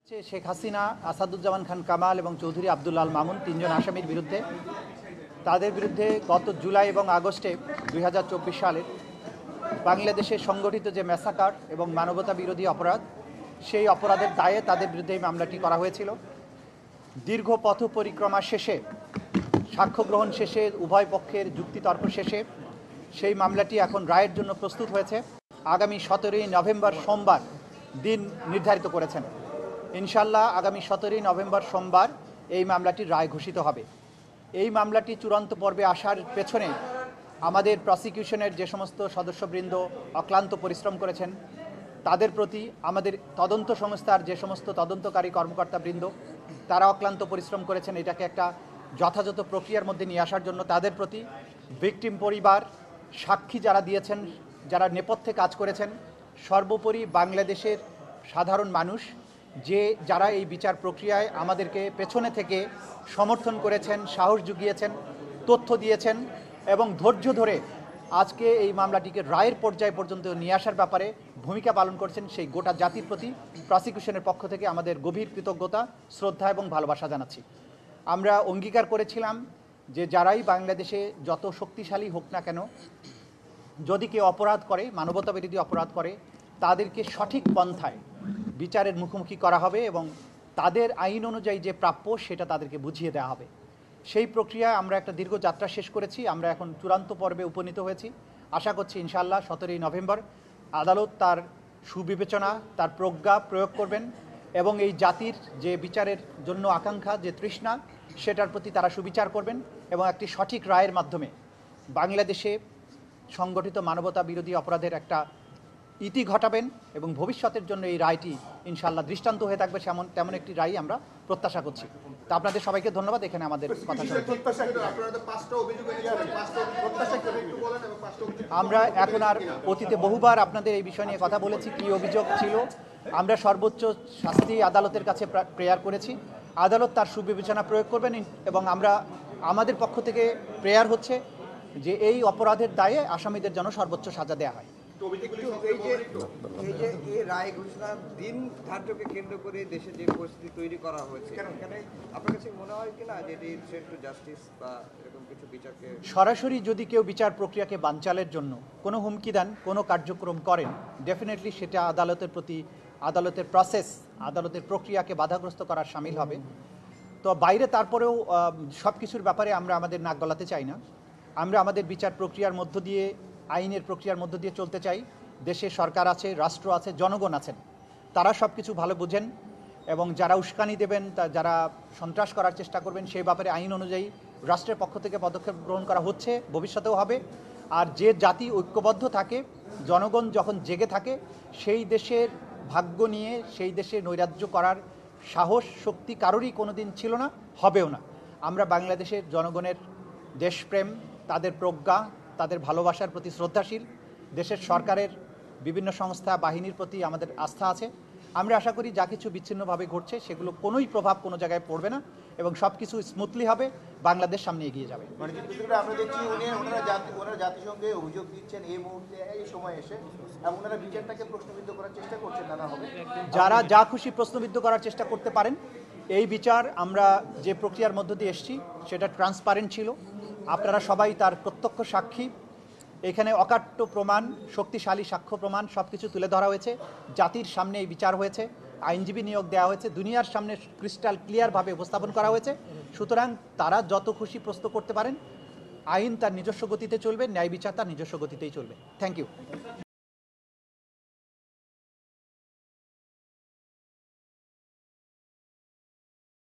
শেখ হাসিনা, আসাদুজ্জামান খান কামাল এবং চৌধুরী আব্দুল আল মামুন তিনজন আসামির বিরুদ্ধে তাদের বিরুদ্ধে গত জুলাই এবং আগস্টে 2024 সালের বাংলাদেশে সংগঠিত যে ম্যাসাকার এবং মানবতা বিরোধী অপরাধ, সেই অপরাধের দায়ে তাদের বিরুদ্ধে এই মামলাটি করা হয়েছিল। দীর্ঘ পথ পরিক্রমা শেষে, সাক্ষ্য গ্রহণ শেষে, উভয় পক্ষের যুক্তিতর্ক শেষে সেই মামলাটি এখন রায়ের জন্য প্রস্তুত হয়েছে। আগামী 17ই নভেম্বর সোমবার দিন নির্ধারিত করেছেন। ইনশাল্লাহ আগামী 17ই নভেম্বর সোমবার এই মামলাটির রায় ঘোষিত হবে। এই মামলাটি চূড়ান্ত পর্বে আসার পেছনে আমাদের প্রসিকিউশনের যে সমস্ত সদস্যবৃন্দ অক্লান্ত পরিশ্রম করেছেন, তাদের প্রতি, আমাদের তদন্ত সংস্থার যে সমস্ত তদন্তকারী কর্মকর্তাবৃন্দ তারা অক্লান্ত পরিশ্রম করেছেন এটাকে একটা যথাযথ প্রক্রিয়ার মধ্যে নিয়ে আসার জন্য, তাদের প্রতি, ভিকটিম পরিবার, সাক্ষী যারা দিয়েছেন, যারা নেপথ্যে কাজ করেছেন, সর্বোপরি বাংলাদেশের সাধারণ মানুষ যারা এই বিচার প্রক্রিয়ায় আমাদেরকে পেছনে থেকে সমর্থন করেছেন, সাহস জুগিয়েছেন, তথ্য দিয়েছেন এবং ধৈর্য ধরে আজকে এই মামলাটিকে রায়ের পর্যায় পর্যন্ত নিয়ে আসার ব্যাপারে ভূমিকা পালন করছেন, সেই গোটা জাতির প্রতি প্রসিকিউশনের পক্ষ থেকে আমাদের গভীর কৃতজ্ঞতা, শ্রদ্ধা এবং ভালোবাসা জানাচ্ছি। আমরা অঙ্গীকার করেছিলাম যে যারাই বাংলাদেশে যত শক্তিশালী হোক না কেন, যদি কেউ অপরাধ করে, মানবতা বিরোধী অপরাধ করে, তাদেরকে সঠিক পন্থায় বিচারের মুখোমুখি করা হবে এবং তাদের আইন অনুযায়ী যে প্রাপ্য সেটা তাদেরকে বুঝিয়ে দেওয়া হবে। সেই প্রক্রিয়ায় আমরা একটা দীর্ঘ যাত্রা শেষ করেছি। আমরা এখন চূড়ান্ত পর্বে উপনীত হয়েছি। আশা করছি ইনশাআল্লাহ 17ই নভেম্বর আদালত তার সুবিবেচনা, তার প্রজ্ঞা প্রয়োগ করবেন এবং এই জাতির যে বিচারের জন্য আকাঙ্ক্ষা, যে তৃষ্ণা, সেটার প্রতি তারা সুবিচার করবেন এবং একটি সঠিক রায়ের মাধ্যমে বাংলাদেশে সংগঠিত মানবতা বিরোধী অপরাধের একটা ইতি ঘটাবেন এবং ভবিষ্যতের জন্য এই রায়টি ইনশাআল্লাহ দৃষ্টান্ত হয়ে থাকবে, তেমন একটি রায় আমরা প্রত্যাশা করছি। তা আপনাদের সবাইকে ধন্যবাদ এখানে আমাদের কথা শুনে। আমরা এখন আর অতীতে বহুবার আপনাদের এই বিষয় নিয়ে কথা বলেছি, কী অভিযোগ ছিল। আমরা সর্বোচ্চ শাস্তি আদালতের কাছে প্রেয়ার করেছি। আদালত তার সুবিবেচনা প্রয়োগ করবেন এবং আমাদের পক্ষ থেকে প্রেয়ার হচ্ছে যে এই অপরাধের দায়ে আসামিদের যেন সর্বোচ্চ সাজা দেওয়া হয়। এই যে রায় ঘোষণার দিন ধার্যকে কেন্দ্র করে দেশে যে পরিস্থিতি তৈরি করা হয়েছে, এখানে আপনার কাছে মনে হয় কিনা যে এটি থ্রেট টু জাস্টিস বা এরকম কিছু বিচারকে সরাসরি যদি কেউ বিচার প্রক্রিয়াকে বানচালের জন্য কোনো হুমকি দেন, কোনো কার্যক্রম করেন, ডেফিনেটলি সেটা আদালতের প্রতি, আদালতের প্রসেস, আদালতের প্রক্রিয়াকে বাধাগ্রস্ত করার শামিল হবে। তো বাইরে তারপরেও সব কিছুর ব্যাপারে আমরা আমাদের নাক গলাতে চাই না। আমরা আমাদের বিচার প্রক্রিয়ার মধ্য দিয়ে, আইনের প্রক্রিয়ার মধ্য দিয়ে চলতে চাই। দেশে সরকার আছে, রাষ্ট্র আছে, জনগণ আছেন, তারা সব কিছু ভালো বুঝেন এবং যারা উস্কানি দেবেন, যারা সন্ত্রাস করার চেষ্টা করবেন, সেই ব্যাপারে আইন অনুযায়ী রাষ্ট্রের পক্ষ থেকে পদক্ষেপ গ্রহণ করা হচ্ছে, ভবিষ্যতেও হবে। আর যে জাতি ঐক্যবদ্ধ থাকে, জনগণ যখন জেগে থাকে, সেই দেশের ভাগ্য নিয়ে সেই দেশে নৈরাজ্য করার সাহস, শক্তি কারোরই কোনো দিন ছিল না, হবেও না। আমরা বাংলাদেশের জনগণের দেশপ্রেম, তাদের প্রজ্ঞা, তাদের ভালোবাসার প্রতি শ্রদ্ধাশীল। দেশের সরকারের বিভিন্ন সংস্থা, বাহিনীর প্রতি আমাদের আস্থা আছে। আমরা আশা করি যা কিছু বিচ্ছিন্নভাবে ঘটছে সেগুলো কোনোই প্রভাব কোনো জায়গায় পড়বে না এবং সব কিছু স্মুথলি হবে, বাংলাদেশ সামনে এগিয়ে যাবে। আমরা দেখছি ওনারা জাতিসংঘে অভিযোগ দিচ্ছেন এই মুহূর্তে, এই সময় এসে, এবং ওনারা বিচারটাকে প্রশ্নবিদ্ধ করার চেষ্টা করছেন নানাভাবে। যারা যা খুশি প্রশ্নবিদ্ধ করার চেষ্টা করতে পারেন। এই বিচার আমরা যে প্রক্রিয়ার মধ্য দিয়ে এসেছি সেটা ট্রান্সপারেন্ট ছিল। আপনারা সবাই তার প্রত্যক্ষ সাক্ষী। এখানে অকাট্য প্রমাণ, শক্তিশালী সাক্ষ্য প্রমাণ সব কিছু তুলে ধরা হয়েছে। জাতির সামনে এই বিচার হয়েছে, আইনজীবী নিয়োগ দেওয়া হয়েছে, দুনিয়ার সামনে ক্রিস্টাল ক্লিয়ারভাবে উপস্থাপন করা হয়েছে। সুতরাং তারা যত খুশি প্রশ্ন করতে পারেন। আইন তার নিজস্ব গতিতে চলবে, ন্যায় বিচার তার নিজস্ব গতিতেই চলবে। Thank you.